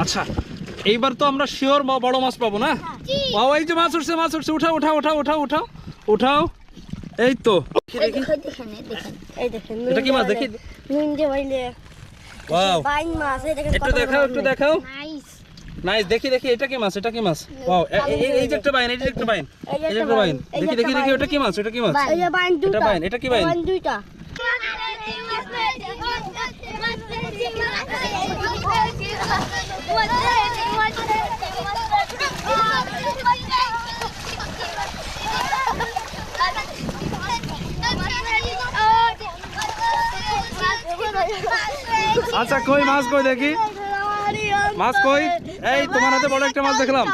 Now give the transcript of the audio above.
আচ্ছা এইবার তো আমরা শিওর বড় মাছ পাবো না? বাবা এই যে মাছ উঠছে, মাছ উঠছে, উঠাও উঠাও উঠাও উঠাও উঠাও উঠাও। এই তো এটা কি মাছ দেখি? ওয়াও, একটু দেখাও একটু দেখাও। নাইস, দেখি দেখি এটা কি মাছ, এটা কি মাছ? ওয়াও, এই যে একটা বাইন, এই যে একটা বাইন, এই যে একটা বাইন, দেখি দেখি দেখি ওটা কি মাছ, ওটা কি মাছ? এটা বাইন, এটা কি বাইন? আচ্ছা কই মাছ, কই দেখি মাছ কই? এই তোমার হাতে বড় একটা মাছ দেখলাম।